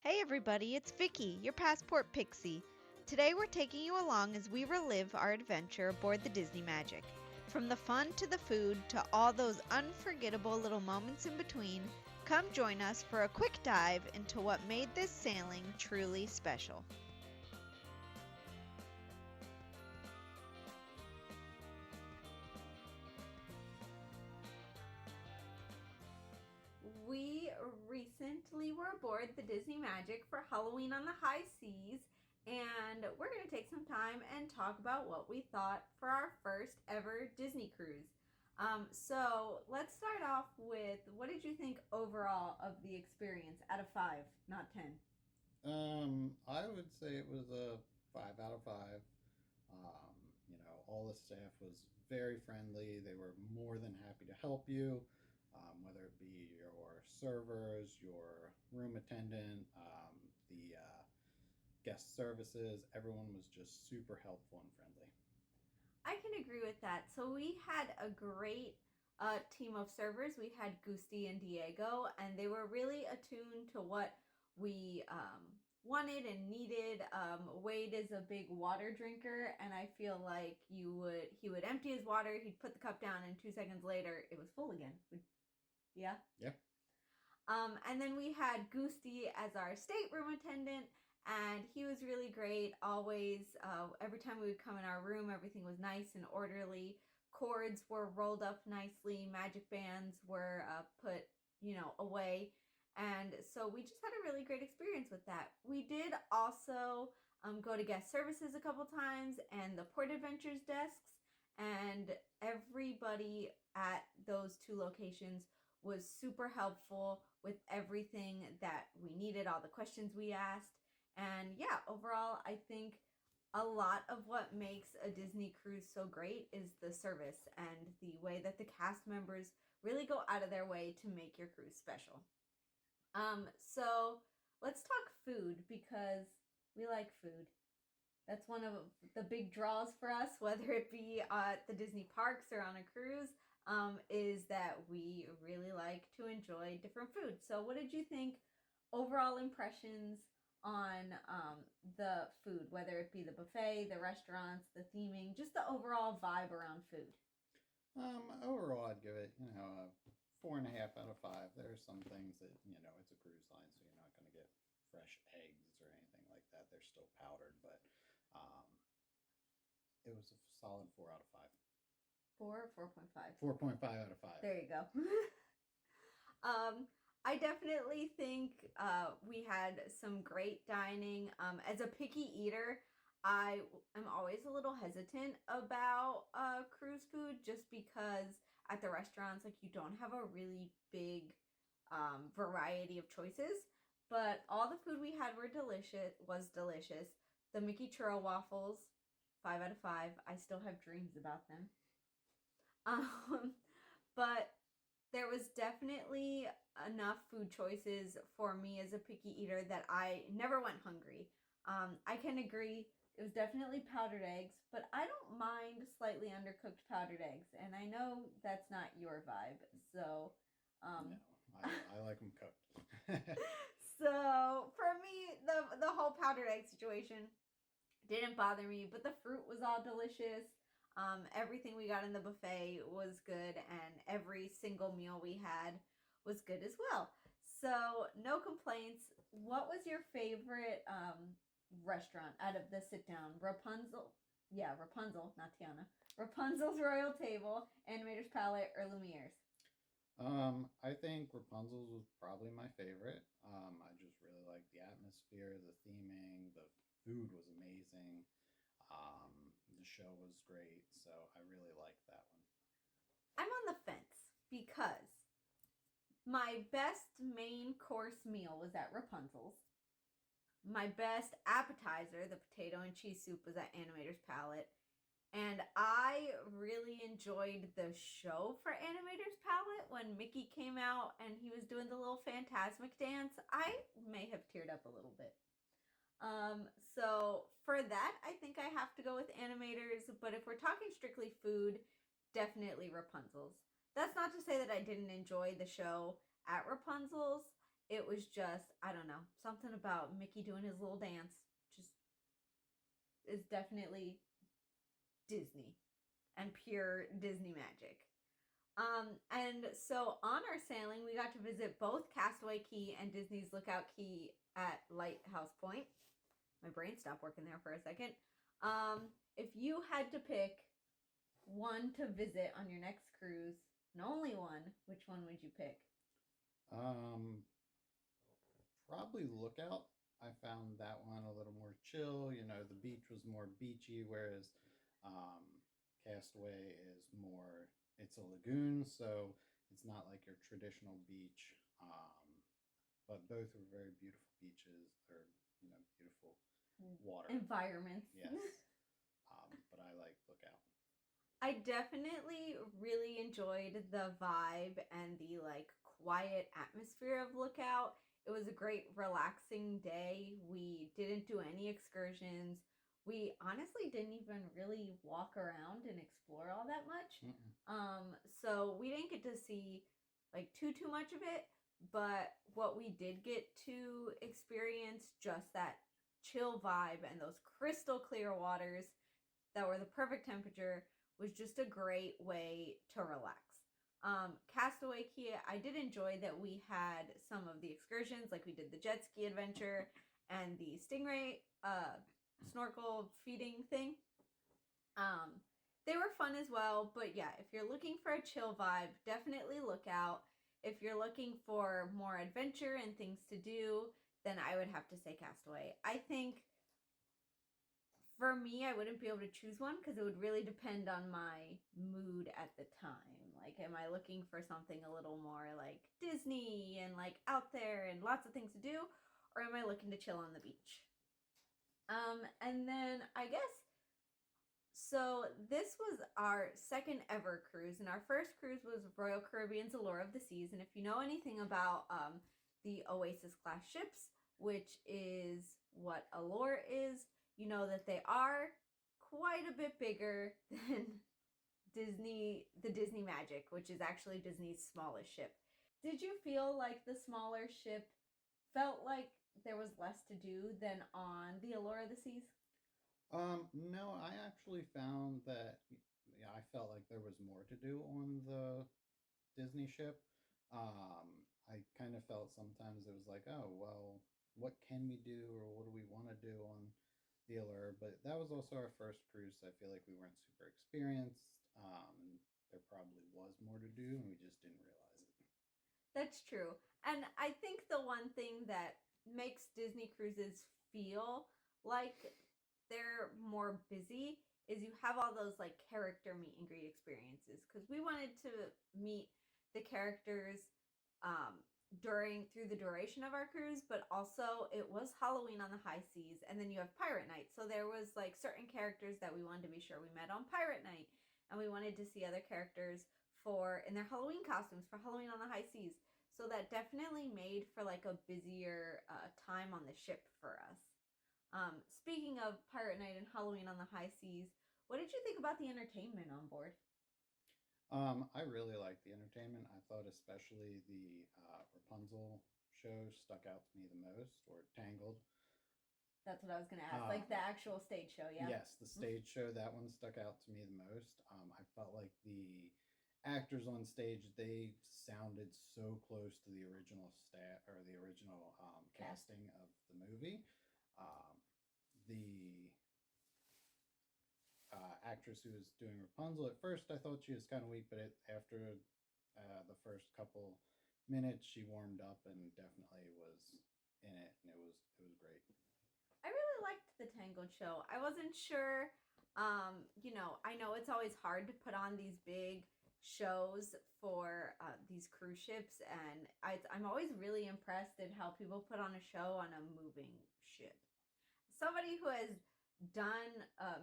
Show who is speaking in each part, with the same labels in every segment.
Speaker 1: Hey everybody, it's Vicky, your passport pixie. Today we're taking you along as we relive our adventure aboard the Disney Magic. From the fun to the food to all those unforgettable little moments in between, come join us for a quick dive into what made this sailing truly special. We recently were aboard the Disney Magic for Halloween on the High Seas, and we're going to take some time and talk about what we thought for our first ever Disney cruise. So let's start off with, what did you think overall of the experience out of 5, not 10?
Speaker 2: I would say it was a 5 out of 5. All the staff was very friendly. They were more than happy to help you, whether it be your servers, your room attendant, the guest services. Everyone was just super helpful and friendly.
Speaker 1: I can agree with that. So we had a great team of servers. We had Gusti and Diego, and they were really attuned to what we wanted and needed. Wade is a big water drinker, and I feel like he would empty his water, he'd put the cup down, and 2 seconds later it was full again. Yeah.
Speaker 2: Yeah.
Speaker 1: And then we had Gusti as our stateroom attendant, and he was really great. Always, every time we would come in our room, everything was nice and orderly. Cords were rolled up nicely. Magic bands were put, away. And so we just had a really great experience with that. We did also go to guest services a couple times and the Port Adventures desks, and everybody at those two locations was super helpful with everything that we needed, all the questions we asked. And yeah, overall, I think a lot of what makes a Disney cruise so great is the service and the way that the cast members really go out of their way to make your cruise special. So let's talk food because we like food. That's one of the big draws for us, whether it be at the Disney parks or on a cruise, is that we really like to enjoy different food. So, what did you think overall impressions on the food, whether it be the buffet, the restaurants, the theming, just the overall vibe around food?
Speaker 2: Overall, I'd give it, a 4.5 out of 5. There are some things that, it's a cruise line, so you're not going to get fresh eggs or anything like that. They're still powdered, but um, it was a solid 4 out of 5.
Speaker 1: 4 or 4.5?
Speaker 2: 4.5 out of 5.
Speaker 1: There you go. um, I definitely think we had some great dining. As a picky eater, I am always a little hesitant about cruise food just because at the restaurants, like, you don't have a really big variety of choices. But all the food we had was delicious. The Mickey Churro waffles, 5 out of 5. I still have dreams about them. Um, but there was definitely enough food choices for me as a picky eater that I never went hungry. I can agree, it was definitely powdered eggs, but I don't mind slightly undercooked powdered eggs, and I know that's not your vibe. So,
Speaker 2: No, I like them cooked.
Speaker 1: so for me, the whole powdered egg situation didn't bother me, but the fruit was all delicious. Everything we got in the buffet was good, and every single meal we had was good as well. So, no complaints. What was your favorite restaurant out of the sit down? Rapunzel? Yeah, Rapunzel, not Tiana. Rapunzel's Royal Table, Animator's Palette, or Lumiere's?
Speaker 2: I think Rapunzel's was probably my favorite. I just really liked the atmosphere, the theming, the food was amazing. Um, the show was great, so I really liked that one.
Speaker 1: I'm on the fence because my best main course meal was at Rapunzel's. My best appetizer, the potato and cheese soup, was at Animator's Palette. And I really enjoyed the show for Animator's Palette when Mickey came out and he was doing the little Fantasmic dance. I may have teared up a little bit. So for that, I think I have to go with Animators. But if we're talking strictly food, definitely Rapunzel's. That's not to say that I didn't enjoy the show at Rapunzel's. it was just, I don't know, something about Mickey doing his little dance just is definitely Disney and pure Disney magic. And so on our sailing, we got to visit both Castaway Cay and Disney's Lookout Cay at Lighthouse Point. My brain stopped working there for a second. If you had to pick one to visit on your next cruise, and only one, which one would you pick?
Speaker 2: Probably Lookout. I found that one a little more chill. You know, the beach was more beachy, whereas um, Castaway is more. It's a lagoon, so it's not like your traditional beach. But both are very beautiful beaches, or beautiful water
Speaker 1: Environments.
Speaker 2: Yes. But I like Lookout.
Speaker 1: I definitely really enjoyed the vibe and the like quiet atmosphere of Lookout. It was a great relaxing day. We didn't do any excursions. We honestly didn't even really walk around and explore all that much. So we didn't get to see like too much of it, but what we did get to experience, just that chill vibe and those crystal clear waters that were the perfect temperature, was just a great way to relax. Castaway Cay, I did enjoy that we had some of the excursions, like we did the jet ski adventure and the stingray snorkel feeding thing. They were fun as well, but yeah, if you're looking for a chill vibe, definitely Lookout. If you're looking for more adventure and things to do, then I would have to say Castaway. I think for me, I wouldn't be able to choose one because it would really depend on my mood at the time. Like, am I looking for something a little more like Disney and like out there and lots of things to do, or am I looking to chill on the beach? And then I guess, so this was our second ever cruise, and our first cruise was Royal Caribbean's Allure of the Seas. And if you know anything about the Oasis class ships, which is what Allure is, you know that they are quite a bit bigger than the Disney Magic, which is actually Disney's smallest ship. Did you feel like the smaller ship felt like there was less to do than on the Allure of the Seas?
Speaker 2: No, I actually found that I felt like there was more to do on the Disney ship. I kind of felt sometimes it was like, oh, well, what can we do or what do we want to do on the Allure? But that was also our first cruise, so I feel like we weren't super experienced. And there probably was more to do, and we just didn't realize it.
Speaker 1: That's true. And I think the one thing that makes Disney cruises feel like they're more busy is you have all those like character meet and greet experiences, because we wanted to meet the characters through the duration of our cruise, but also it was Halloween on the high seas, and then you have Pirate Night. So there was like certain characters that we wanted to be sure we met on Pirate Night, and we wanted to see other characters for in their Halloween costumes for Halloween on the high seas. So that definitely made for like a busier time on the ship for us. Speaking of Pirate Night and Halloween on the high seas, what did you think about the entertainment on board?
Speaker 2: I really liked the entertainment. I thought especially the Rapunzel show stuck out to me the most, or Tangled.
Speaker 1: That's what I was going to ask. Like the actual stage show, yeah?
Speaker 2: Yes, the stage show, that one stuck out to me the most. I felt like the actors on stage, they sounded so close to the original or the original casting of the movie. The actress who was doing Rapunzel, at first I thought she was kind of weak, but after the first couple minutes, she warmed up and definitely was in it, and it was great.
Speaker 1: I really liked the Tangled show. I wasn't sure. I know it's always hard to put on these big shows for these cruise ships, and I'm always really impressed at how people put on a show on a moving ship. Somebody who has done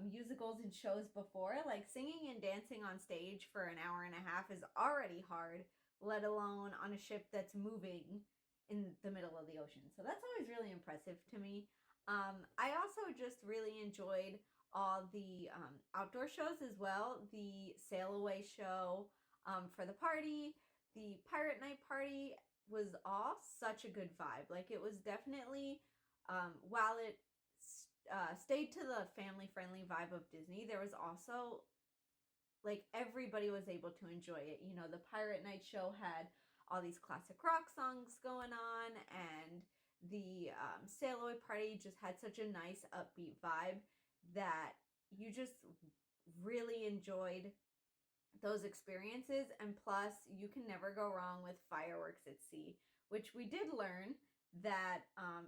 Speaker 1: musicals and shows before, like singing and dancing on stage for an hour and a half is already hard, let alone on a ship that's moving in the middle of the ocean. So that's always really impressive to me. I also just really enjoyed all the outdoor shows as well. The Sail Away show for the party, the Pirate Night party. was all such a good vibe. Like, it was definitely, while it stayed to the family friendly vibe of Disney, there was also like everybody was able to enjoy it. You know, the Pirate Night show had all these classic rock songs going on, and the Sail Away party just had such a nice upbeat vibe that you just really enjoyed those experiences. And plus, you can never go wrong with fireworks at sea, which we did learn that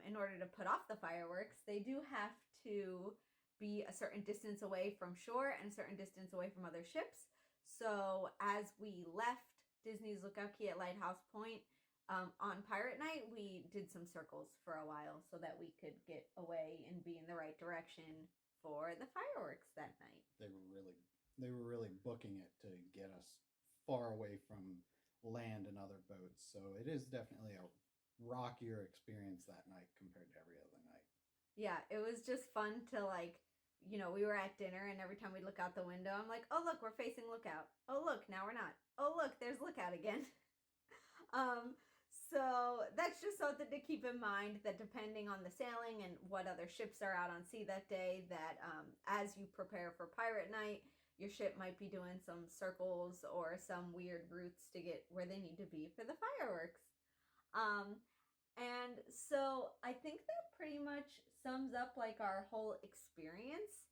Speaker 1: in order to put off the fireworks, they do have to be a certain distance away from shore and a certain distance away from other ships. So as we left Disney's Lookout Key at Lighthouse Point on Pirate Night, we did some circles for a while so that we could get away and be in the right direction for the fireworks that night.
Speaker 2: They were really booking it to get us far away from land and other boats. So it is definitely a rockier experience that night compared to every other night.
Speaker 1: Yeah, it was just fun to like, you know, we were at dinner and every time we look out the window, I'm like, oh look, we're facing Lookout. Oh look, now we're not. Oh look, there's Lookout again. So that's just something to keep in mind, that depending on the sailing and what other ships are out on sea that day, that as you prepare for Pirate Night, your ship might be doing some circles or some weird routes to get where they need to be for the fireworks. And so I think that pretty much sums up like our whole experience.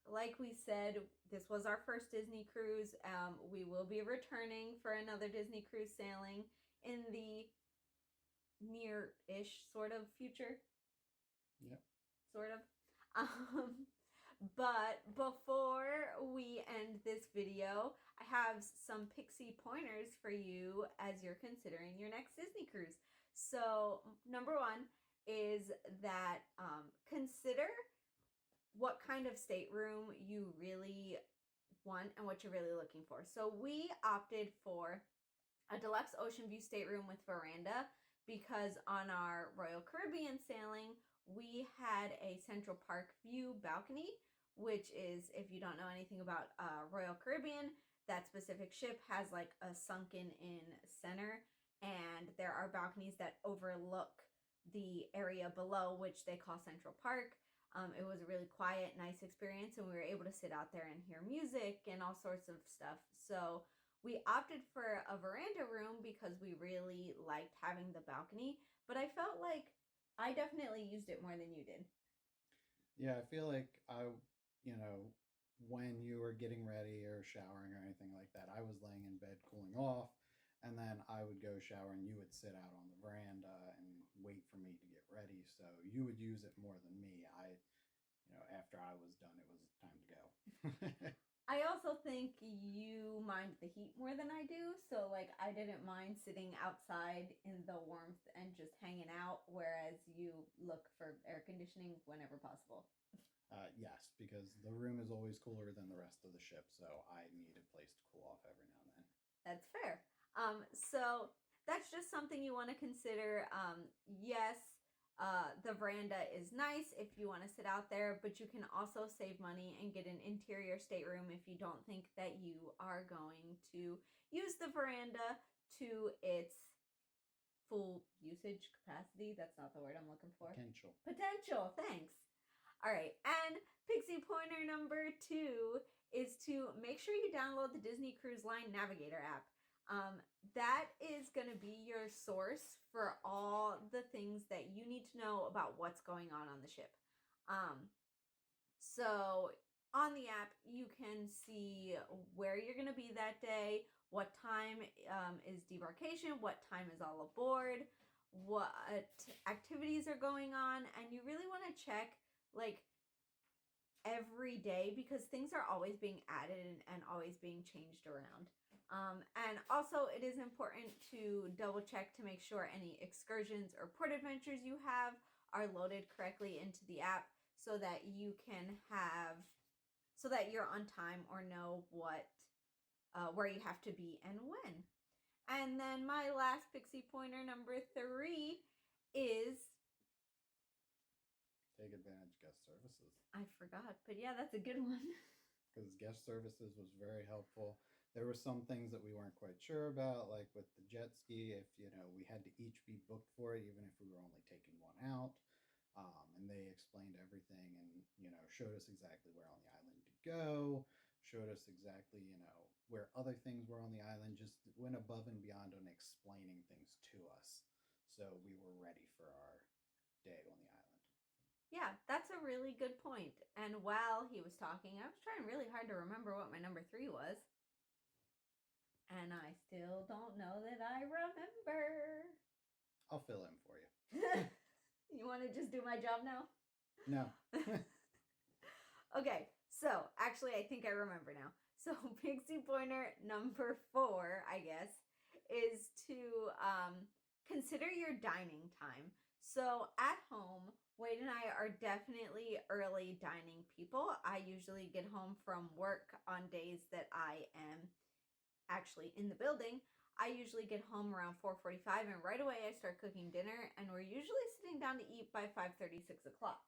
Speaker 1: Like we said, this was our first Disney cruise. We will be returning for another Disney cruise sailing in the near-ish sort of future.
Speaker 2: Yep.
Speaker 1: Sort of. But before we end this video, I have some Pixie pointers for you as you're considering your next Disney cruise. So number one is that consider what kind of stateroom you really want and what you're really looking for. So we opted for a deluxe ocean view stateroom with veranda because on our Royal Caribbean sailing, we had a Central Park view balcony, which is, if you don't know anything about Royal Caribbean, that specific ship has like a sunken in center, and there are balconies that overlook the area below, which they call Central Park. It was a really quiet, nice experience, and we were able to sit out there and hear music and all sorts of stuff. So we opted for a veranda room because we really liked having the balcony, but I felt like I definitely used it more than you did.
Speaker 2: Yeah, I feel like when you were getting ready or showering or anything like that, I was laying in bed cooling off, and then I would go shower and you would sit out on the veranda and wait for me to get ready. So you would use it more than me. After I was done, it was time to go.
Speaker 1: I also think you mind the heat more than I do. So, like, I didn't mind sitting outside in the warmth and just hanging out, whereas you look for air conditioning whenever possible.
Speaker 2: Yes, because the room is always cooler than the rest of the ship, so I need a place to cool off every now and then.
Speaker 1: That's fair. So that's just something you want to consider. Yes, the veranda is nice if you want to sit out there, but you can also save money and get an interior stateroom if you don't think that you are going to use the veranda to its full usage capacity. That's not the word I'm looking for. Potential. Thanks. All right. And Pixie pointer number 2 is to make sure you download the Disney Cruise Line Navigator app. That is going to be your source for all the things that you need to know about what's going on the ship. So on the app, you can see where you're going to be that day, what time is debarkation, what time is all aboard, what activities are going on, and you really want to check like every day because things are always being added and always being changed around. And also, it is important to double check to make sure any excursions or port adventures you have are loaded correctly into the app so that you're on time or know where you have to be and when. And then my last Pixie pointer number 3 is
Speaker 2: take advantage of guest services.
Speaker 1: I forgot, but yeah, that's a good one.
Speaker 2: Because guest services was very helpful. There were some things that we weren't quite sure about, like with the jet ski, if we had to each be booked for it, even if we were only taking one out. And they explained everything and showed us exactly where on the island to go, showed us exactly where other things were on the island, just went above and beyond on explaining things to us, so we were ready for our day on the island.
Speaker 1: Yeah, that's a really good point. And while he was talking, I was trying really hard to remember what my number 3 was. And I still don't know that I remember.
Speaker 2: I'll fill in for you.
Speaker 1: You want to just do my job now?
Speaker 2: No.
Speaker 1: Okay, so actually, I think I remember now. So, Pixie Pointer number 4, I guess, is to consider your dining time. So, at home, Wade and I are definitely early dining people. I usually get home from work on days that I am actually in the building. I usually get home around 4:45, and right away I start cooking dinner, and we're usually sitting down to eat by 5:30, 6 o'clock.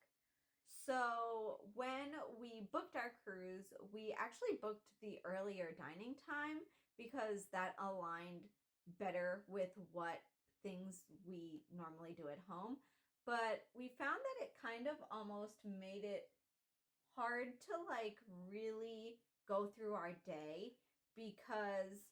Speaker 1: So when we booked our cruise, we actually booked the earlier dining time because that aligned better with what things we normally do at home. But we found that it kind of almost made it hard to like really go through our day because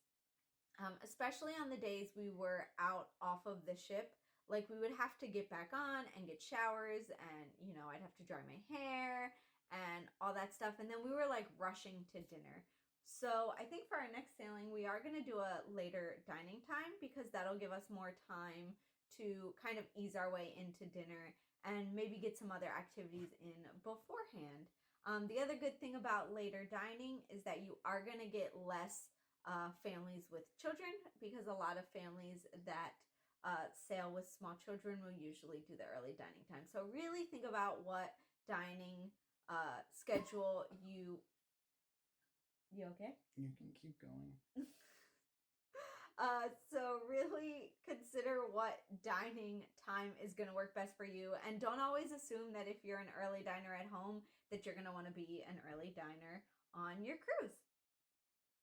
Speaker 1: especially on the days we were out off of the ship, like we would have to get back on and get showers, and I'd have to dry my hair and all that stuff, and then we were like rushing to dinner. So I think for our next sailing we are going to do a later dining time because that'll give us more time to kind of ease our way into dinner and maybe get some other activities in beforehand. The other good thing about later dining is that you are going to get less families with children, because a lot of families that sail with small children will usually do the early dining time. So really think about what dining schedule you okay?
Speaker 2: You can keep going.
Speaker 1: So really consider what dining time is going to work best for you, and don't always assume that if you're an early diner at home that you're going to want to be an early diner on your cruise.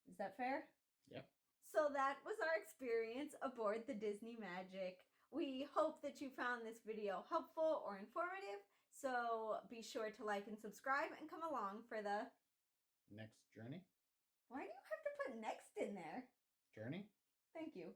Speaker 1: Is that fair?
Speaker 2: Yep.
Speaker 1: So that was our experience aboard the Disney Magic. We hope that you found this video helpful or informative. So be sure to like and subscribe and come along for the
Speaker 2: next journey.
Speaker 1: Why do you have to put next in there?
Speaker 2: Journey.
Speaker 1: Thank you.